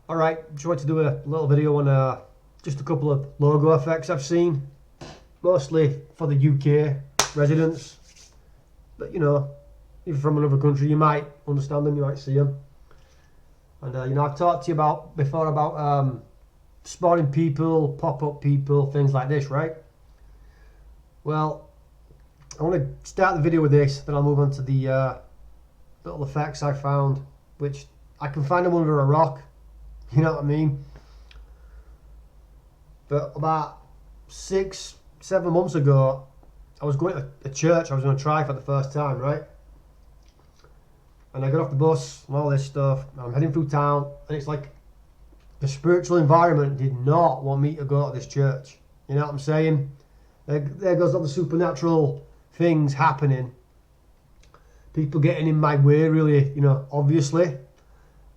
Alright, just wanted to do a little video on just a couple of logo effects I've seen, mostly for the UK residents, but if you're from another country you might understand them, you might see them. And I've talked to you before about spawning people, pop-up people, things like this, right? Well, I want to start the video with this, then I'll move on to the little effects I found, which I can find them under a rock. You know what I mean? But about 6-7 months ago, I was going to a church I was going to try for the first time, right? And I got off the bus and all this stuff. And I'm heading through town, and it's like the spiritual environment did not want me to go to this church. You know what I'm saying? There goes all the supernatural things happening. People getting in my way, really, obviously.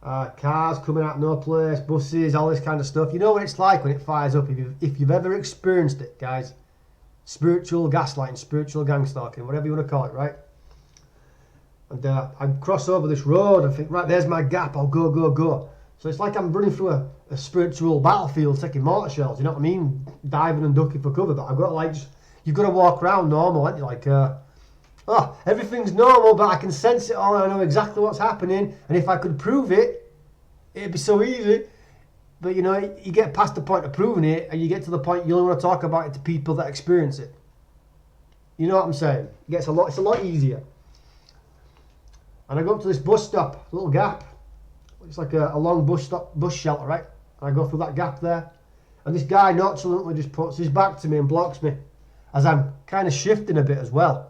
Cars coming out of no place, buses, all this kind of stuff. You know what it's like when it fires up, if you've ever experienced it, guys. Spiritual gaslighting, spiritual gang stalking, whatever you want to call it, right? And I cross over this road and think, right, there's my gap, I'll go. So it's like I'm running through a spiritual battlefield taking mortar shells, you know what I mean? Diving and ducking for cover, but I've got you've got to walk around normal, haven't you? Everything's normal, but I can sense it all and I know exactly what's happening, and if I could prove it, it'd be so easy. But you get past the point of proving it and you get to the point you only want to talk about it to people that experience it. You know what I'm saying? It's a lot easier. And I go up to this bus stop, a little gap. It's like a long bus shelter, right? And I go through that gap there, and this guy nonchalantly just puts his back to me and blocks me as I'm kind of shifting a bit as well.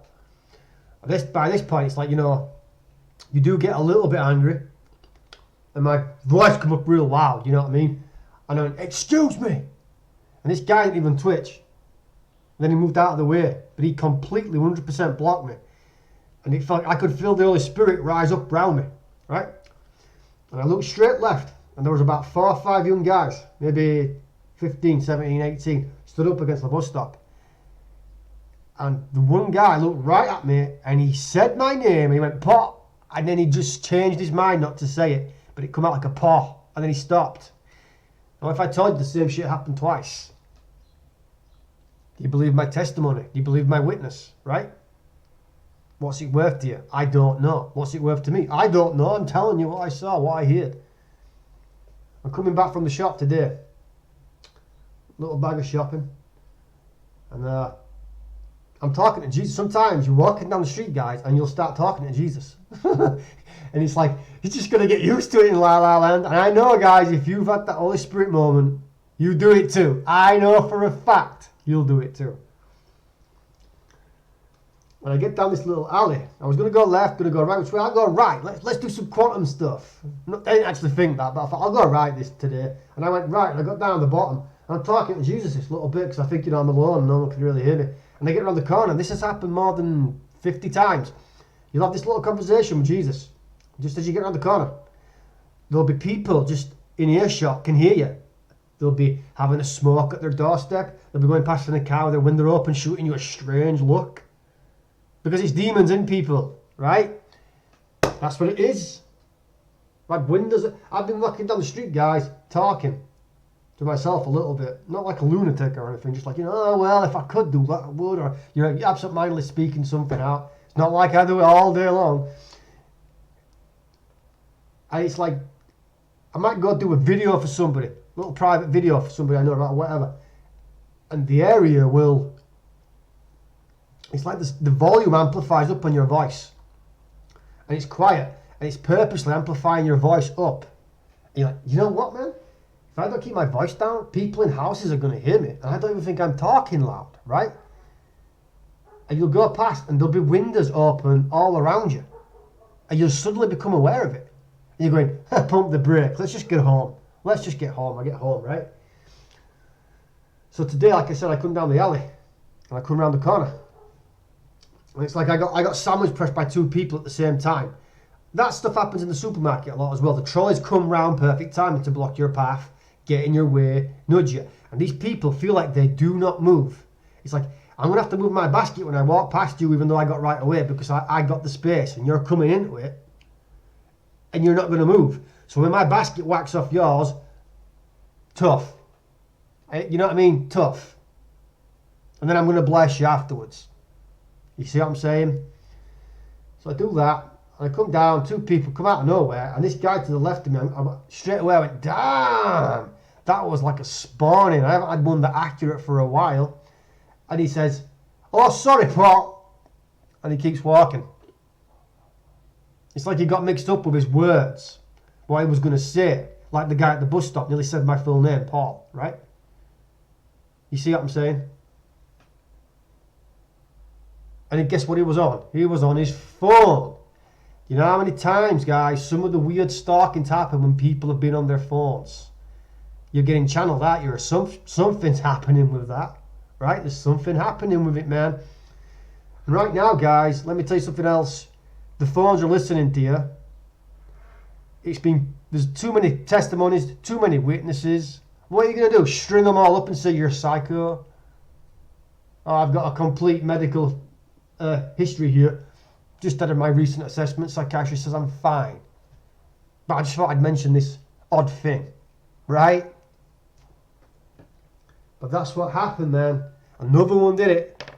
By this point, it's like, you do get a little bit angry, and my voice come up real loud, you know what I mean? And I went, "Excuse me!" And this guy didn't even twitch. And then he moved out of the way, but he completely 100% blocked me. And it felt like I could feel the Holy Spirit rise up around me, right? And I looked straight left, and there was about 4 or 5 young guys, maybe 15, 17, 18, stood up against the bus stop. And the one guy looked right at me and he said my name and he went, "Paw," and then he just changed his mind not to say it, but it come out like a paw, and then he stopped. Now if I told you the same shit happened twice, do you believe my testimony? Do you believe my witness, right? What's it worth to you? I don't know. What's it worth to me? I don't know. I'm telling you what I saw, what I heard. I'm coming back from the shop today. Little bag of shopping. And I'm talking to Jesus. Sometimes you're walking down the street, guys, and you'll start talking to Jesus. And it's like, you're just going to get used to it in La La Land. And I know, guys, if you've had that Holy Spirit moment, you do it too. I know for a fact you'll do it too. When I get down this little alley, I was going to go left, going to go right. Which way? I'll go right. Let's do some quantum stuff. I didn't actually think that, but I thought, I'll go right this today. And I went right, and I got down the bottom. And I'm talking to Jesus this little bit, because I think, I'm alone and no one can really hear me. And I get around the corner, and this has happened more than 50 times. You'll have this little conversation with Jesus, just as you get around the corner. There'll be people just in earshot, can hear you. They'll be having a smoke at their doorstep. They'll be going past in a car with their window open, shooting you a strange look. Because it's demons in people, right? That's what it is. Like windows. I've been walking down the street, guys, talking to myself a little bit. Not like a lunatic or anything, just like, oh, well, if I could do that, I would. Or, you're absent-mindedly speaking something out. It's not like I do it all day long. And it's like, I might go do a video for somebody, a little private video for somebody I know about, or whatever. And the area will... It's like the volume amplifies up on your voice. And it's quiet. And it's purposely amplifying your voice up. And you're like, you know what, man? If I don't keep my voice down, people in houses are going to hear me. And I don't even think I'm talking loud, right? And you'll go past and there'll be windows open all around you. And you'll suddenly become aware of it. And you're going, pump the brakes. Let's just get home. Let's just get home. I get home, right? So today, like I said, I come down the alley. And I come around the corner. And it's like I got sandwich pressed by 2 people at the same time. That stuff happens in the supermarket a lot as well. The trolleys come round perfect timing to block your path, get in your way, nudge you. And these people feel like they do not move. It's like, I'm going to have to move my basket when I walk past you, even though I got right away, because I got the space and you're coming into it and you're not going to move. So when my basket whacks off yours, Tough. You know what I mean? Tough. And then I'm going to bless you afterwards. You see what I'm saying? So I do that. And I come down, two people come out of nowhere, and this guy to the left of me, straight away I went, damn, that was like a spawning. I haven't had one that accurate for a while. And he says, oh, sorry, Paul. And he keeps walking. It's like he got mixed up with his words, what he was going to say. Like the guy at the bus stop nearly said my full name, Paul, right? You see what I'm saying? And guess what he was on? He was on his phone. You know how many times, guys, some of the weird stalking's happen when people have been on their phones? You're getting channeled at you, or something's happening with that, right? There's something happening with it, man. And right now, guys, let me tell you something else. The phones are listening to you. There's too many testimonies, too many witnesses. What are you going to do? String them all up and say you're a psycho? Oh, I've got a complete medical history here. Just out of my recent assessment, psychiatrist says I'm fine. But I just thought I'd mention this odd thing, right? But that's what happened, man. Another one did it.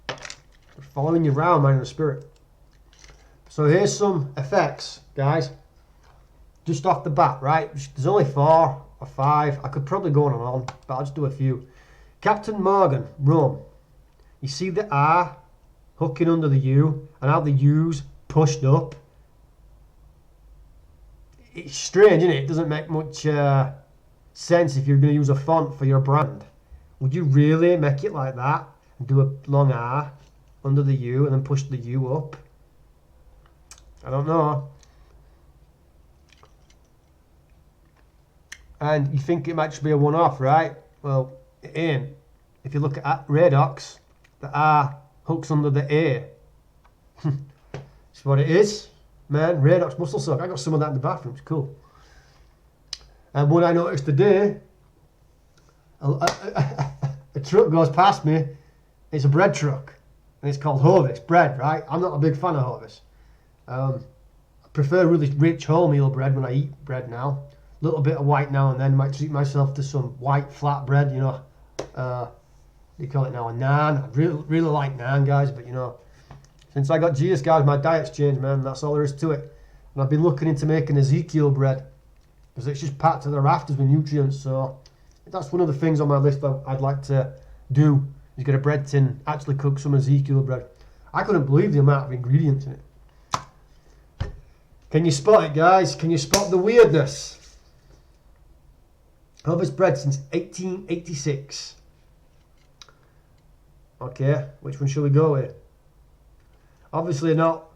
They're following you around, man, in the spirit. So here's some effects, guys. Just off the bat, right? There's only 4 or 5. I could probably go on and on, but I'll just do a few. Captain Morgan, rum. You see the R hooking under the U, and how the U's pushed up. It's strange, isn't it? It doesn't make much sense if you're going to use a font for your brand. Would you really make it like that and do a long R under the U and then push the U up? I don't know. And you think it might just be a one-off, right? Well, it ain't. If you look at Radox, the R hooks under the A. That's what it is, man. Radox muscle sock. I got some of that in the bathroom. It's cool. And what I noticed today, a truck goes past me. It's a bread truck, and it's called Hovis bread, right? I'm not a big fan of Hovis. I prefer really rich wholemeal bread when I eat bread now. A little bit of white now and then. Might treat myself to some white flat bread, you know. You call it now a naan. I really like naan, guys, but you know, since I got Jesus, guys, my diet's changed, man. That's all there is to it. And I've been looking into making Ezekiel bread because it's just packed to the rafters with nutrients. So that's one of the things on my list I'd like to do, is get a bread tin, actually cook some Ezekiel bread. I couldn't believe the amount of ingredients in it. Can you spot it, guys? Can you spot the weirdness? Hovis bread since 1886. Okay, which one shall we go with? Obviously not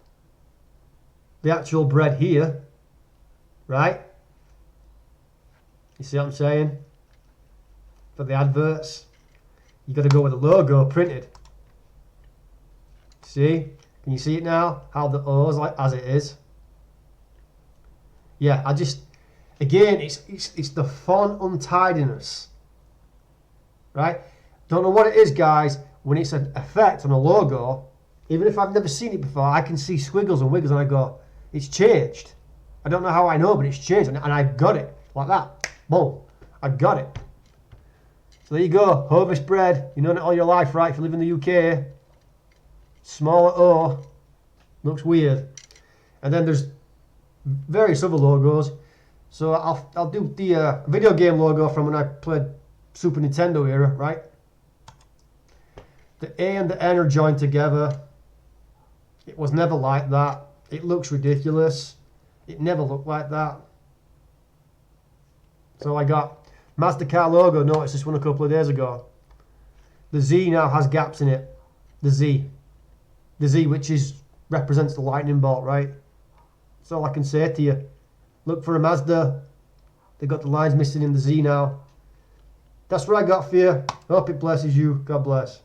the actual bread here, right? You see what I'm saying? For the adverts, you got to go with the logo printed. See? Can you see it now? How the O's like as it is? Yeah, again, it's the font untidiness, right? Don't know what it is, guys. When it's an effect on a logo, even if I've never seen it before, I can see squiggles and wiggles and I go, it's changed. I don't know how I know, but it's changed. And I got it like that. Boom. I got it. So there you go. Hovis bread. You've known it all your life, right? If you live in the UK. Smaller O. Looks weird. And then there's various other logos. So I'll do the video game logo from when I played Super Nintendo era, right? The A and the N are joined together. It was never like that. It looks ridiculous. It never looked like that. So I got Mazda car logo. Noticed this one a couple of days ago. The Z now has gaps in it. The Z, which represents the lightning bolt, right? That's all I can say to you. Look for a Mazda. They've got the lines missing in the Z now. That's what I got for you. Hope it blesses you. God bless.